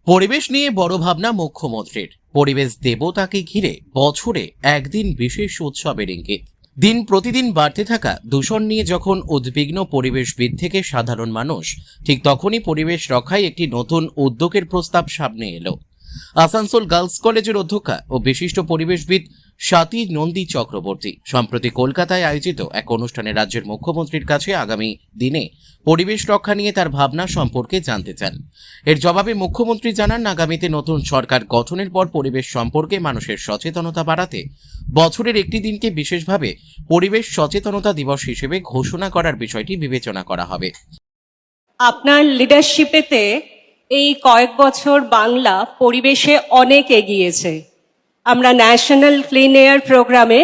পরিবেশ নিয়ে বড় ভাবনা মুখ্যমন্ত্রীর। পরিবেশ দেবতাকে ঘিরে বছরে একদিন বিশেষ উৎসবের ইঙ্গিত। দিন প্রতিদিন বাড়তে থাকা দূষণ নিয়ে যখন উদ্বিগ্ন পরিবেশবিদ থেকে সাধারণ মানুষ, ঠিক তখনই পরিবেশ রক্ষায় একটি নতুন উদ্যোগের প্রস্তাব সামনে এলো। আসানসোল গার্লস কলেজের অধ্যক্ষা ও বিশিষ্ট পরিবেশবিদ স্বাতী নন্দী চক্রবর্তী সম্প্রতি কলকাতায় আয়োজিত এক অনুষ্ঠানে রাজ্যের মুখ্যমন্ত্রীর কাছে আগামী দিনে পরিবেশ রক্ষা নিয়ে তার ভাবনা সম্পর্কে জানতে চান। এর জবাবে মুখ্যমন্ত্রী জানান, আগামীতে নতুন সরকার গঠনের পর পরিবেশ সম্পর্কে মানুষের সচেতনতা বাড়াতে বছরের একটি দিনকে বিশেষভাবে পরিবেশ সচেতনতা দিবস হিসেবে ঘোষণা করার বিষয়টি বিবেচনা করা হবে। আপনার লিডারশিপেতে এই কয়েক বছর বাংলা পরিবেশে অনেক এগিয়েছে। আমরা ন্যাশনাল ক্লিন এয়ার প্রোগ্রামে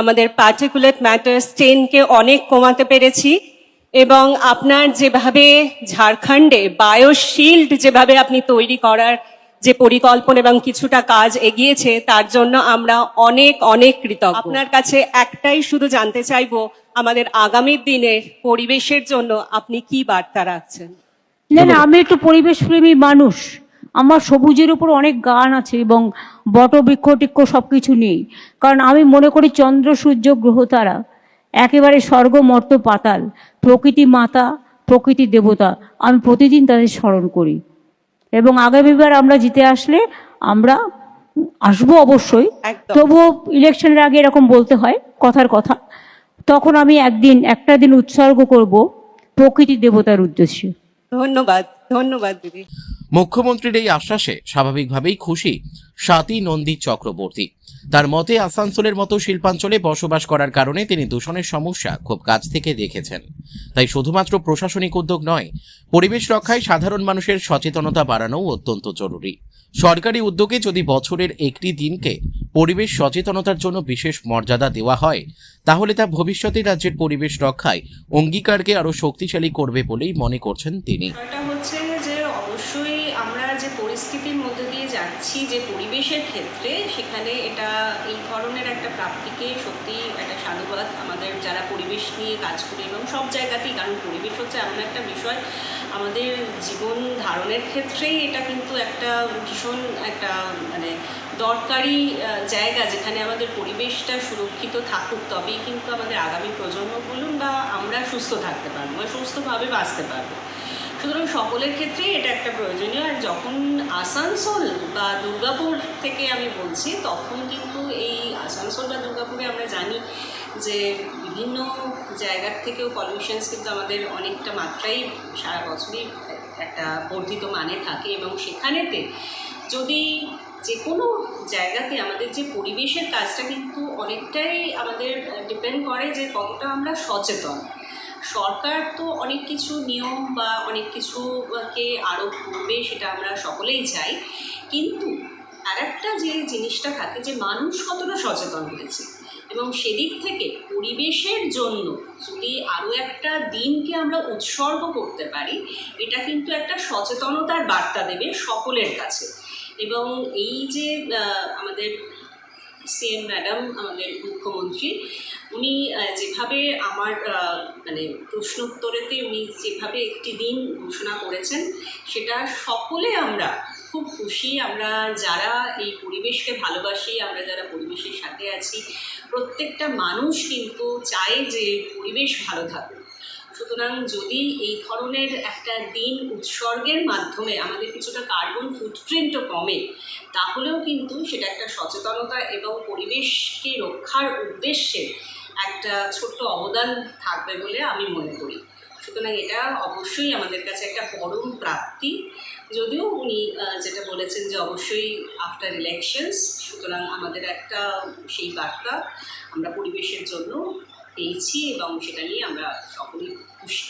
আমাদের পার্টিকুলেট ম্যাটার্স 10কে অনেক কমাতে পেরেছি, এবং আপনার যেভাবে ঝাড়খণ্ডে বায়োশিল্ড যেভাবে আপনি তৈরি করার যে পরিকল্পনা এবং কিছুটা কাজ এগিয়েছে, তার জন্য আমরা অনেক অনেক কৃতজ্ঞ। আপনার কাছে একটাই শুধু জানতে চাইবো, আমাদের আগামী দিনের পরিবেশের জন্য আপনি কি বার্তা রাখছেন? না, আমি একটু পরিবেশ প্রেমী মানুষ। আমার সবুজের উপর অনেক গান আছে এবং বটবৃক্ষ টিক্ষ সবকিছু নেই, কারণ আমি মনে করি চন্দ্র সূর্য গ্রহ তারা একেবারে স্বর্গ মর্ত পাতাল, প্রকৃতি মাতা প্রকৃতি দেবতা, আমি প্রতিদিন তাদের স্মরণ করি। এবং আগামীবার আমরা জিতে আসলে আমরা আসবো অবশ্যই, তবুও ইলেকশনের আগে এরকম বলতে হয়, কথার কথা। তখন আমি একটা দিন উৎসর্গ করব প্রকৃতি দেবতার উদ্দেশ্যে। ধন্যবাদ, ধন্যবাদ দিদি। মুখ্যমন্ত্রীর এই আশ্বাসে স্বাভাবিকভাবেই খুশি স্বাতী নন্দী চক্রবর্তী। তার মতে, আসানসোলের মতো শিল্পাঞ্চলে বসবাস করার কারণে তিনি দূষণের সমস্যা খুব কাছ থেকে দেখেছেন। তাই শুধুমাত্র প্রশাসনিক উদ্যোগ নয়, পরিবেশ রক্ষায় সাধারণ মানুষের সচেতনতা বাড়ানোও অত্যন্ত জরুরি। সরকারি উদ্যোগে যদি বছরের একটি দিনকে পরিবেশ সচেতনতার জন্য বিশেষ মর্যাদা দেওয়া হয়, তাহলে তা ভবিষ্যতে রাজ্যের পরিবেশ রক্ষায় অঙ্গীকারকে আরো শক্তিশালী করবে বলেই মনে করছেন তিনি। অবশ্যই আমরা যে পরিস্থিতির মধ্যে দিয়ে যাচ্ছি যে পরিবেশের ক্ষেত্রে, সেখানে এটা এই ধরনের একটা প্রাপ্তিকে সত্যি একটা সাধুবাদ আমাদের যারা পরিবেশ নিয়ে কাজ করি, এবং সব জায়গাতেই, কারণ পরিবেশ হচ্ছে এমন একটা বিষয় আমাদের জীবন ধারণের ক্ষেত্রেই এটা কিন্তু একটা ভীষণ একটা দরকারি জায়গা, যেখানে আমাদের পরিবেশটা সুরক্ষিত থাকুক, তবেই কিন্তু আমাদের আগামী প্রজন্ম বলুন বা আমরা সুস্থ থাকতে পারবো বা সুস্থভাবে বাঁচতে পারবো। সুতরাং সকলের ক্ষেত্রেই এটা একটা প্রয়োজনীয়। আর যখন আসানসোল বা দুর্গাপুর থেকে আমি বলছি, তখন কিন্তু এই আসানসোল বা দুর্গাপুরে আমরা জানি যে বিভিন্ন জায়গার থেকেও পলিউশনস কিন্তু আমাদের অনেকটা মাত্রাই সারা বছরই একটা বর্ধিত মানে থাকে, এবং সেখানেতে যদি যে কোনো জায়গাতে আমাদের যে পরিবেশের কাজটা কিন্তু অনেকটাই আমাদের ডিপেন্ড করে যে কতটা আমরা সচেতন। সরকার তো অনেক কিছু নিয়ম বা অনেক কিছুকে আরোপ করবে, সেটা আমরা সকলেই চাই, কিন্তু আরেকটা যে জিনিসটা থাকে যে মানুষ কতটা সচেতন হয়েছে, এবং সেদিক থেকে পরিবেশের জন্য যদি আরও একটা দিনকে আমরা উৎসর্গ করতে পারি, এটা কিন্তু একটা সচেতনতার বার্তা দেবে সকলের কাছে। এবং এই যে আমাদের সিএম ম্যাডাম, আমাদের মুখ্যমন্ত্রী, উনি যেভাবে আমার প্রশ্নোত্তরেতে উনি যেভাবে একটি দিন ঘোষণা করেছেন, সেটা সকলে আমরা খুব খুশি। আমরা যারা এই পরিবেশকে ভালোবাসি, আমরা যারা পরিবেশের সাথে আছি, প্রত্যেকটা মানুষ কিন্তু চায় যে পরিবেশ ভালো থাকুক। সুতরাং যদি এই ধরনের একটা দিন উৎসর্গের মাধ্যমে আমাদের কিছুটা কার্বন ফুটপ্রিন্টও কমে, তাহলেও কিন্তু সেটা একটা সচেতনতা এবং পরিবেশকে রক্ষার উদ্দেশ্যে একটা ছোট্ট অবদান থাকবে বলে আমি মনে করি। সুতরাং এটা অবশ্যই আমাদের কাছে একটা পরম প্রাপ্তি। যদিও উনি যেটা বলেছেন যে অবশ্যই আফটার ইলেকশনস, সুতরাং আমাদের একটা সেই বার্তা আমরা পরিবেশের জন্য পেয়েছি, এবং সেটা নিয়ে আমরা সকলেই খুশি।